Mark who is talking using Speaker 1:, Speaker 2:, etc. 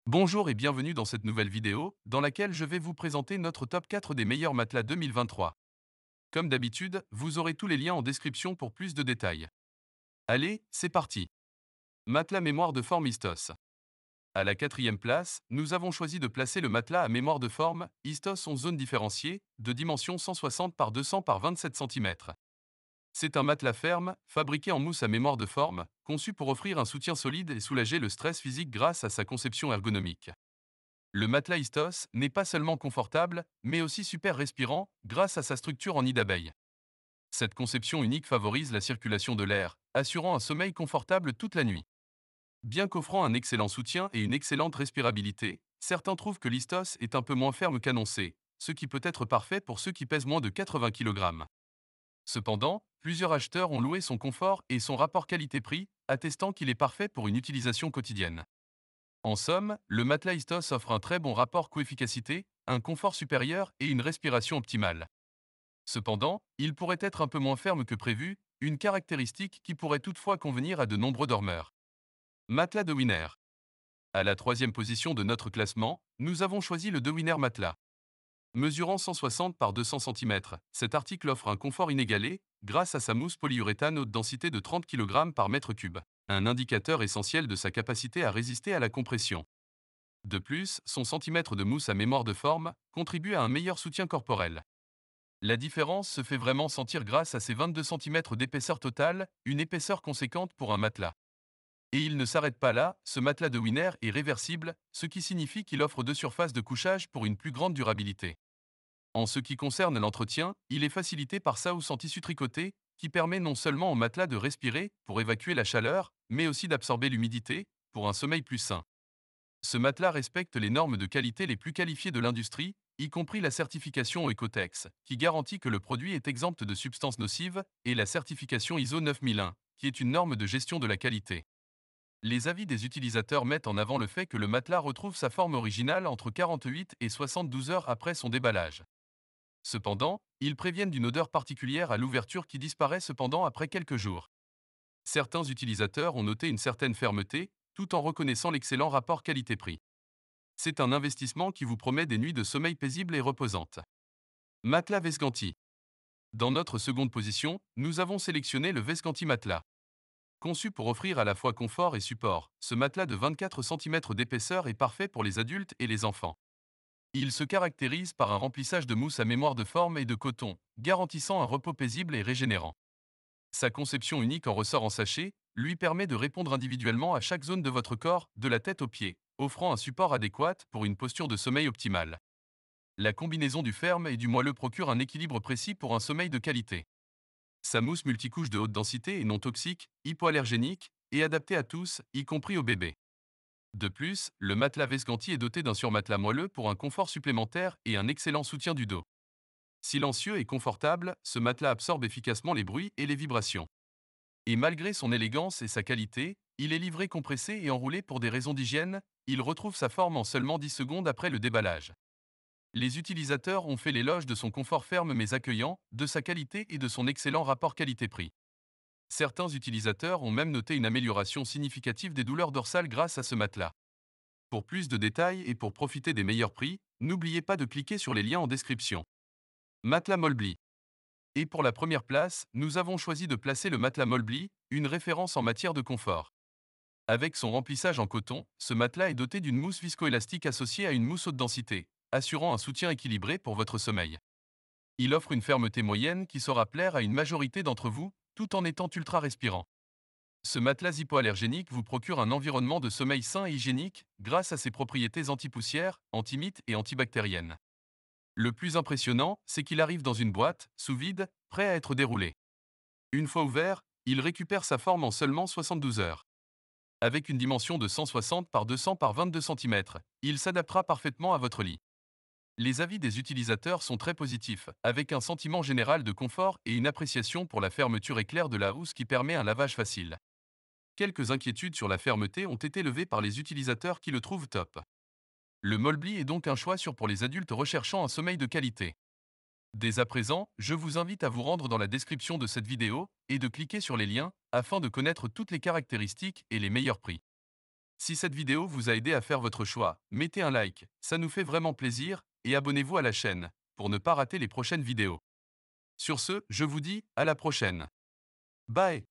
Speaker 1: Bonjour et bienvenue dans cette nouvelle vidéo, dans laquelle je vais vous présenter notre top 4 des meilleurs matelas 2023. Comme d'habitude, vous aurez tous les liens en description pour plus de détails. Allez, c'est parti. Matelas mémoire de forme Istos. À la quatrième place, nous avons choisi de placer le matelas à mémoire de forme Istos en zone différenciée, de dimension 160 par 200 par 27 cm. C'est un matelas ferme, fabriqué en mousse à mémoire de forme, conçu pour offrir un soutien solide et soulager le stress physique grâce à sa conception ergonomique. Le matelas Istos n'est pas seulement confortable, mais aussi super respirant grâce à sa structure en nid d'abeille. Cette conception unique favorise la circulation de l'air, assurant un sommeil confortable toute la nuit. Bien qu'offrant un excellent soutien et une excellente respirabilité, certains trouvent que l'Istos est un peu moins ferme qu'annoncé, ce qui peut être parfait pour ceux qui pèsent moins de 80 kg. Cependant, plusieurs acheteurs ont loué son confort et son rapport qualité-prix, attestant qu'il est parfait pour une utilisation quotidienne. En somme, le matelas Istos offre un très bon rapport coût-efficacité, un confort supérieur et une respiration optimale. Cependant, il pourrait être un peu moins ferme que prévu, une caractéristique qui pourrait toutefois convenir à de nombreux dormeurs. Matelas de Winner. À la troisième position de notre classement, nous avons choisi le De Winner Matelas. Mesurant 160 par 200 cm, cet article offre un confort inégalé grâce à sa mousse polyuréthane haute densité de 30 kg par mètre cube, un indicateur essentiel de sa capacité à résister à la compression. De plus, son centimètre de mousse à mémoire de forme contribue à un meilleur soutien corporel. La différence se fait vraiment sentir grâce à ses 22 cm d'épaisseur totale, une épaisseur conséquente pour un matelas. Et il ne s'arrête pas là, ce matelas de Winner est réversible, ce qui signifie qu'il offre deux surfaces de couchage pour une plus grande durabilité. En ce qui concerne l'entretien, il est facilité par sa housse en tissu tricoté, qui permet non seulement au matelas de respirer, pour évacuer la chaleur, mais aussi d'absorber l'humidité, pour un sommeil plus sain. Ce matelas respecte les normes de qualité les plus qualifiées de l'industrie, y compris la certification Ecotex, qui garantit que le produit est exempt de substances nocives, et la certification ISO 9001, qui est une norme de gestion de la qualité. Les avis des utilisateurs mettent en avant le fait que le matelas retrouve sa forme originale entre 48 et 72 heures après son déballage. Cependant, ils préviennent d'une odeur particulière à l'ouverture qui disparaît cependant après quelques jours. Certains utilisateurs ont noté une certaine fermeté, tout en reconnaissant l'excellent rapport qualité-prix. C'est un investissement qui vous promet des nuits de sommeil paisibles et reposantes. Matelas Vescanti. Dans notre seconde position, nous avons sélectionné le Vescanti Matelas. Conçu pour offrir à la fois confort et support, ce matelas de 24 cm d'épaisseur est parfait pour les adultes et les enfants. Il se caractérise par un remplissage de mousse à mémoire de forme et de coton, garantissant un repos paisible et régénérant. Sa conception unique en ressort en sachet lui permet de répondre individuellement à chaque zone de votre corps, de la tête aux pieds, offrant un support adéquat pour une posture de sommeil optimale. La combinaison du ferme et du moelleux procure un équilibre précis pour un sommeil de qualité. Sa mousse multicouche de haute densité est non toxique, hypoallergénique et adaptée à tous, y compris aux bébés. De plus, le matelas Vescanti est doté d'un surmatelas moelleux pour un confort supplémentaire et un excellent soutien du dos. Silencieux et confortable, ce matelas absorbe efficacement les bruits et les vibrations. Et malgré son élégance et sa qualité, il est livré compressé et enroulé pour des raisons d'hygiène, il retrouve sa forme en seulement 10 secondes après le déballage. Les utilisateurs ont fait l'éloge de son confort ferme mais accueillant, de sa qualité et de son excellent rapport qualité-prix. Certains utilisateurs ont même noté une amélioration significative des douleurs dorsales grâce à ce matelas. Pour plus de détails et pour profiter des meilleurs prix, n'oubliez pas de cliquer sur les liens en description. Matelas Molbly. Et pour la première place, nous avons choisi de placer le matelas Molbly, une référence en matière de confort. Avec son remplissage en coton, ce matelas est doté d'une mousse viscoélastique associée à une mousse haute densité, assurant un soutien équilibré pour votre sommeil. Il offre une fermeté moyenne qui saura plaire à une majorité d'entre vous, tout en étant ultra respirant. Ce matelas hypoallergénique vous procure un environnement de sommeil sain et hygiénique grâce à ses propriétés anti-poussière, anti-mites et antibactériennes. Le plus impressionnant, c'est qu'il arrive dans une boîte, sous vide, prêt à être déroulé. Une fois ouvert, il récupère sa forme en seulement 72 heures. Avec une dimension de 160 par 200 par 22 cm, il s'adaptera parfaitement à votre lit. Les avis des utilisateurs sont très positifs, avec un sentiment général de confort et une appréciation pour la fermeture éclair de la housse qui permet un lavage facile. Quelques inquiétudes sur la fermeté ont été levées par les utilisateurs qui le trouvent top. Le Molbly est donc un choix sûr pour les adultes recherchant un sommeil de qualité. Dès à présent, je vous invite à vous rendre dans la description de cette vidéo et de cliquer sur les liens afin de connaître toutes les caractéristiques et les meilleurs prix. Si cette vidéo vous a aidé à faire votre choix, mettez un like, ça nous fait vraiment plaisir, et abonnez-vous à la chaîne, pour ne pas rater les prochaines vidéos. Sur ce, je vous dis à la prochaine. Bye!